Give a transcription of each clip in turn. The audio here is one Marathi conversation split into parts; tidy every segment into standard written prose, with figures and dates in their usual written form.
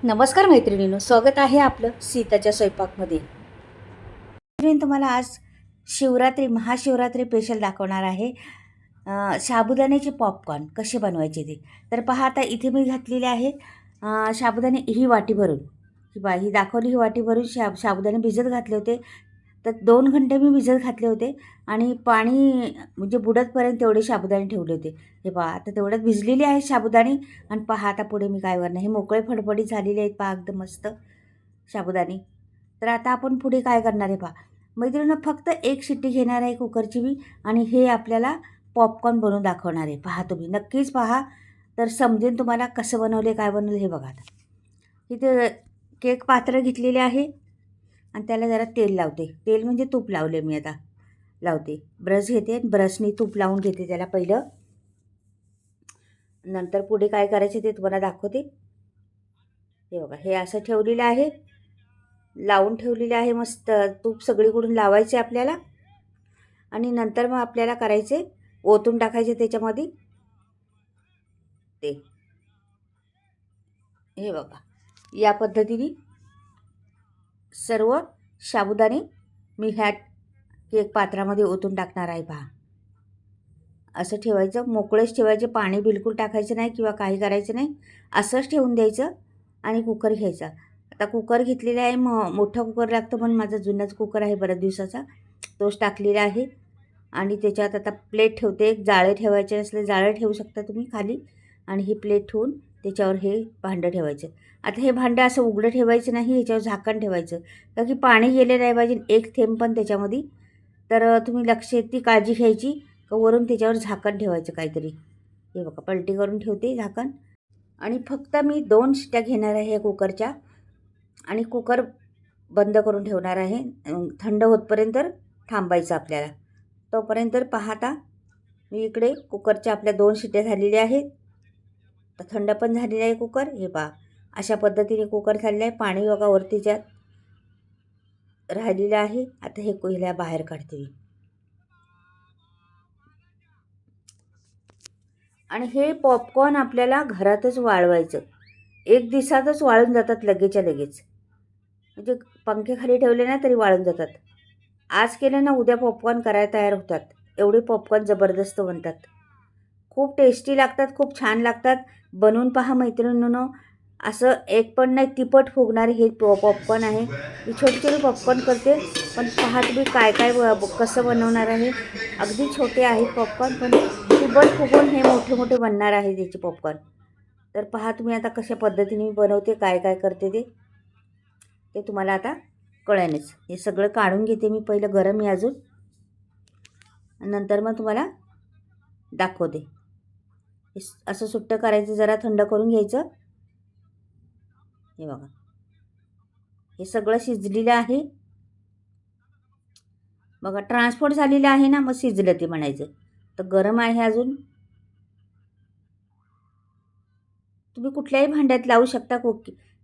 नमस्कार मैत्रिणींनो, स्वागत आहे आपलं सीताच्या स्वयंपाकमध्ये. मैत्रिणी, तुम्हाला आज महाशिवरात्री स्पेशल दाखवणार आहे. साबुदाण्याचे पॉपकॉर्न कसे बनवायचे ते. तर पहा, आता इथे मी घातलेले आहे साबुदाणे ही वाटी भरून. ही दाखवली, ही वाटी भरून साबुदाणे भिजत घातले होते. तर 2 घंटे मी भिजत घातले होते आणि पाणी म्हणजे बुडतपर्यंत तेवढे साबुदाणे ठेवले होते. हे पहा, आता तेवढ्यात भिजलेले आहेत साबुदाणे. आणि पहा आता पुढे मी काय करणार, हे मोकळे फडफडीत झालेले आहेत पहा, एकदम मस्त साबुदाणे. तर आता आपण पुढे काय करणार आहे पहा मैत्रिणींनो, फक्त एक शिट्टी घेणार आहे कुकरची मी, आणि हे आपल्याला पॉपकॉर्न बनवून दाखवणार आहे. पहा, तुम्ही नक्कीच पहा, तर समजेल तुम्हाला कसं बनवले, काय बनवलं हे बघा. आता इथे केक पात्र घेतलेले आहे आणि त्याला जरा तेल लावते. तेल म्हणजे तूप लावले मी, आता लावते. ब्रश घेते, ब्रशनी तूप लावून घेते त्याला पहिलं. नंतर पुढे काय करायचे ते तुम्हाला दाखवते. हे बघा, हे असं ठेवलेलं आहे, लावून ठेवलेले आहे. मस्त तूप सगळीकडून लावायचे आपल्याला. आणि नंतर मग आपल्याला करायचे, ओतून टाकायचे त्याच्यामध्ये ते. हे बघा, या पद्धतीने सर्व साबुदाणे मी ह्या केक पात्रामध्ये ओतून टाकणार आहे. पहा, असं ठेवायचं, मोकळेच ठेवायचे, पाणी बिलकुल टाकायचं नाही किंवा काही करायचं नाही, असंच ठेवून द्यायचं. आणि कुकर घ्यायचा. आता कुकर घेतलेला आहे, मोठा कुकर लागतो, पण माझा जुनाच कुकर आहे बऱ्याच दिवसाचा, तोच टाकलेला आहे. आणि त्याच्यात आता प्लेट ठेवते. जाळे ठेवायचे असले जाळे ठेवू शकता तुम्ही खाली, आणि ही प्लेट ठेवून त्याच्यावर हे भांडं ठेवायचं. आता हे भांडं असं उघडं ठेवायचं नाही, याच्यावर झाकण ठेवायचं, कारण की पाणी गेले नाही पाहिजे एक थेंब पण त्याच्यामध्ये. तर तुम्ही ती काळजी घ्यायची का वरून त्याच्यावर झाकण ठेवायचं काहीतरी. हे बघा, पलटी करून ठेवते झाकण. आणि फक्त मी 2 शिट्ट्या घेणार आहे कुकरच्या, आणि कुकर बंद करून ठेवणार आहे. थंड होतपर्यंत थांबायचं आपल्याला. तोपर्यंत पाहता मी इकडे कुकरच्या आपल्या 2 शिट्ट्या झालेल्या आहेत. तर थंड पण झालेला आहे कुकर. हे पहा, अशा पद्धतीने कुकर झालेला आहे. पाणी बघा वरतीच्यात राहिलेलं आहे. आता हे कोयल्या बाहेर काढते मी. आणि हे पॉपकॉर्न आपल्याला घरातच वाळवायचं. 1 दिवसातच वाळून जातात लगेचच्या लगेच. म्हणजे पंख्याखाली ठेवले ना तरी वाळून जातात. आज केलं ना उद्या पॉपकॉर्न करायला तयार होतात. एवढे पॉपकॉर्न जबरदस्त बनतात. खूप टेस्टी लागतात, खूप छान लागतात. बनवून पहा मैत्रिणींनो. असं एक पण नाही, तिपट फुगणारे हे पॉपकॉर्न आहे. मी छोटे छोटे पॉपकॉर्न करते, पण पहा तुम्ही काय काय कसं बनवणार आहे. अगदी छोटे आहेत पॉपकॉर्न, पण तिपट फुगून हे मोठे मोठे बनणार आहे त्याचे पॉपकॉर्न. तर पहा तुम्ही आता कशा पद्धतीने मी बनवते, काय काय करते ते तुम्हाला आता कळेलच. हे सगळं काढून घेते मी पहिलं, गरम आहे अजून, नंतर मग तुम्हाला दाखवते. असं सुट्टं करायचं, जरा थंड करून घ्यायचं. हे बघा, हे सगळं शिजलेलं आहे बघा, ट्रान्सपोर्ट झालेलं आहे ना, मग शिजलं ते म्हणायचं. तर गरम आहे अजून. तुम्ही कुठल्याही भांड्यात लावू शकता.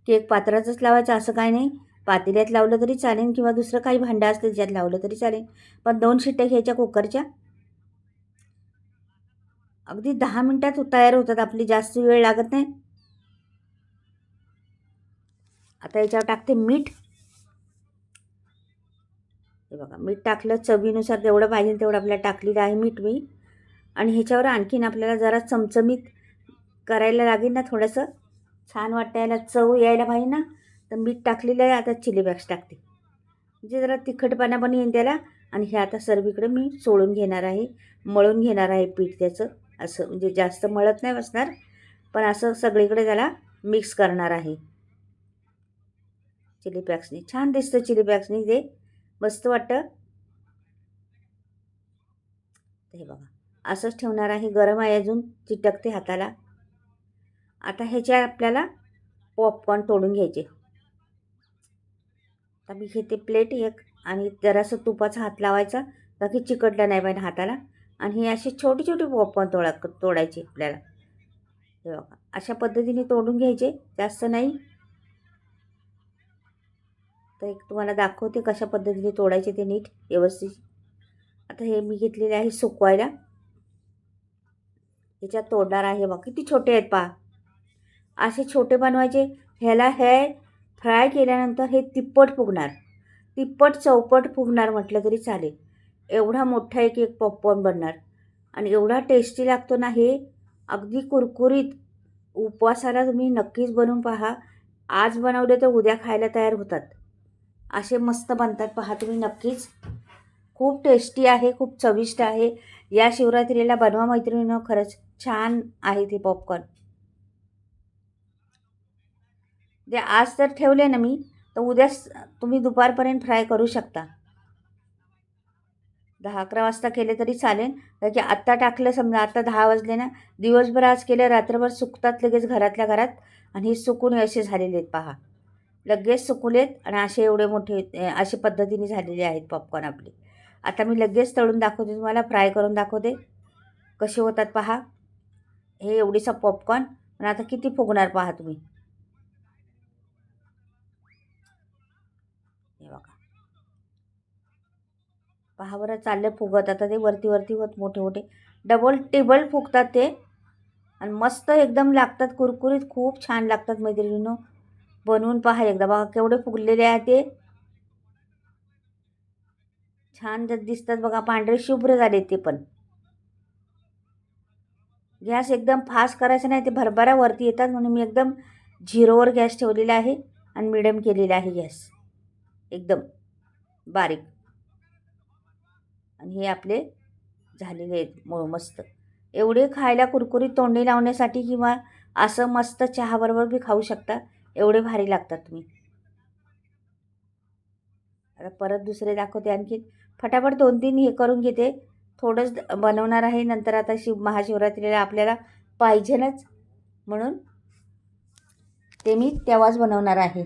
केक पात्राचंच लावायचं असं काय नाही. पातेल्यात लावलं तरी चालेल, किंवा दुसरं काही भांडं असतं ज्यात लावलं तरी चालेल. पण 2 शिट्ट्या घ्यायच्या कुकरच्या. अगदी 10 मिनिटात तयार होतात आपली, जास्त वेळ लागत नाही. आता याच्यावर टाकते मीठ. हे बघा, मीठ टाकलं चवीनुसार, जेवढं पाहिजे तेवढं आपल्याला टाकलेलं आहे मीठ मी. आणि ह्याच्यावर आणखीन आपल्याला जरा चमचमीत करायला लागेल ना, थोडंसं छान वाटायला, चव यायला पाहिजे ना, तर मीठ टाकलेलं आहे. आता चिली फ्लेक्स टाकते, म्हणजे जरा तिखटपणा पण येईल त्याला. आणि हे आता सर्वीकडे मी सोडून घेणार आहे, मळून घेणार आहे पीठ त्याचं. असं म्हणजे जास्त मळत नाही बसणार, पण असं सगळीकडे त्याला मिक्स करणार आहे चिली फ्लेक्सनी. छान दिसतं चिली फ्लेक्सनी, ते मस्त वाटतं. हे बघा, असंच ठेवणार आहे. गरम आहे अजून, चिटकते हाताला. आता ह्याच्या आपल्याला पॉपकॉर्न तोडून घ्यायचे. आता मी घेते प्लेट एक, आणि जरासं तुपाचा हात लावायचा, बाकी चिकटलं नाही पाहिजे हाताला. आणि हे असे छोटे छोटे पॉपकॉर्न तोडायचे आपल्याला. हे बघा, अशा पद्धतीने तोडून घ्यायचे, जास्त नाही. तर एक तुम्हाला दाखवते कशा पद्धतीने तोडायचे ते नीट व्यवस्थित. आता हे मी घेतलेले आहे सुकवायला, ह्याच्यात तोडणार आहे. बघा किती छोटे आहेत पहा. असे छोटे बनवायचे, ह्याला हे फ्राय केल्यानंतर हे तिप्पट फुगणार, तिप्पट चौपट फुगणार म्हटलं तरी चालेल. एवढा मोठा एक एक पॉपकॉर्न बनणार आणि एवढा टेस्टी लागतो ना हे, अगदी कुरकुरीत. उपवासाला तुम्ही नक्कीच बनवून पहा. आज बनवले तर उद्या खायला तयार होतात. असे मस्त बनतात, पहा तुम्ही नक्कीच. खूप टेस्टी आहे, खूप चविष्ट आहे. या शिवरात्रीला बनवा मैत्रिणींनो, खरंच छान आहे ते पॉपकॉर्न. जे आज तर ठेवले ना मी, तर उद्या तुम्ही दुपारपर्यंत फ्राय करू शकता. 10-11 वाजता केले तरी चालेल. कारण की आत्ता टाकलं समजा, आता 10 वाजले ना, दिवसभर आज केलं, रात्रभर सुकतात लगेच घरातल्या घरात. आणि हे सुकून असे झालेले आहेत पहा, लगेच सुकलेत आणि असे एवढे मोठे अशा पद्धतीने झालेले आहेत पॉपकॉर्न आपले. आता मी लगेच तळून दाखवते तुम्हाला, फ्राय करून दाखवते कसे होतात पहा. हे एवढीसा पॉपकॉर्न आणि आता किती फुगणार पहा तुम्ही. हे बघा, पहा बरं, चाललं फुगत. आता ते वरती वरती होत मोठे मोठे डबल टेबल फुगतात ते आणि मस्त एकदम लागतात, कुरकुरीत खूप छान लागतात मैत्रिणींनो. बनवून पहा एकदा, बघा केवढे फुगलेले आहे ते. छान दिसतात बघा, पांढरे शुभ्र झाले ते पण. गॅस एकदम फास्ट करायचा नाही, ते भरभरा वरती येतात, म्हणून मी एकदम झिरोवर गॅस ठेवलेला आहे आणि मिडियम केलेला आहे गॅस एकदम बारीक. आणि हे आपले झालेले आहेत मस्त. एवढे खायला कुरकुरीत, तोंडी लावण्यासाठी किंवा असं मस्त चहाबरोबर बी खाऊ शकता, एवढे भारी लागतात तुम्ही. आता परत दुसरे दाखवते आणखी. फटाफट 2-3 हे करून घेते, थोडंच बनवणार आहे. नंतर आता महाशिवरात्रीला आपल्याला पाहिजेनच, म्हणून ते मी तेव्हाच बनवणार आहे.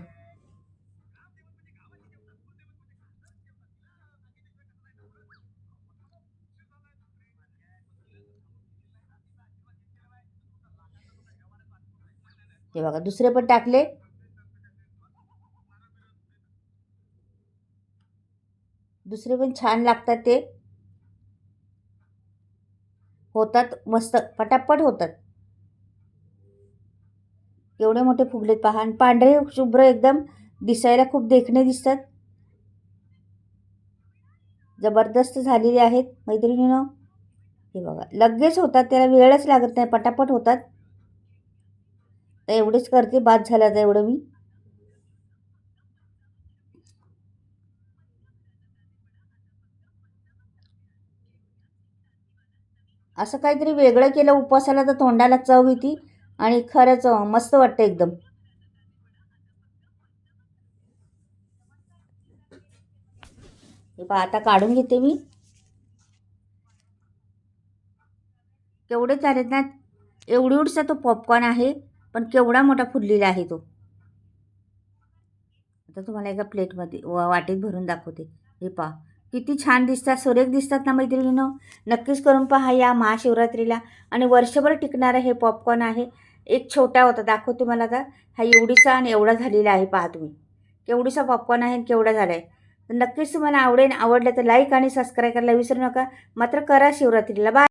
हे बघा, दुसरे पण टाकले. दुसरे पण छान लागतात, ते होतात मस्त, पटापट होतात. एवढे मोठे फुगलेत पहा आणि पांढरे शुभ्र एकदम दिसायला खूप देखणे दिसतात. जबरदस्त झालेले आहेत मैत्रिणींनो. हे बघा, लगेच होतात, त्याला वेळच लागत नाही, पटापट होतात. तर एवढेच करते, बाद झाला तर एवढं मी. असं काहीतरी वेगळं केलं उपवासाला तर तोंडाला चव येते आणि खरंच मस्त वाटतं एकदम. हे पहा, आता काढून घेते मी. केवढे चालेत ना, एवढीसा तो पॉपकॉर्न आहे, पण केवढा मोठा फुललेला आहे तो. आता तुम्हाला एका प्लेटमध्ये वाटीत भरून दाखवते. हे पहा, किती छान दिसतात, सुरेख दिसतात ना मैत्रिणींनो. नक्कीच करून पहा या महाशिवरात्रीला. आणि वर्षभर टिकणारं हे पॉपकॉर्न आहे. एक छोटा होता, दाखवते मला आता. हा एवढीसा आणि एवढा झालेला आहे, पहा तुम्ही. केवढीसा पॉपकॉर्न आहे आणि केवढा झाला आहे. तर नक्कीच तुम्हाला आवडलं तर लाईक आणि सबस्क्राईब करायला विसरू नका. मात्र करा शिवरात्रीला. बाय.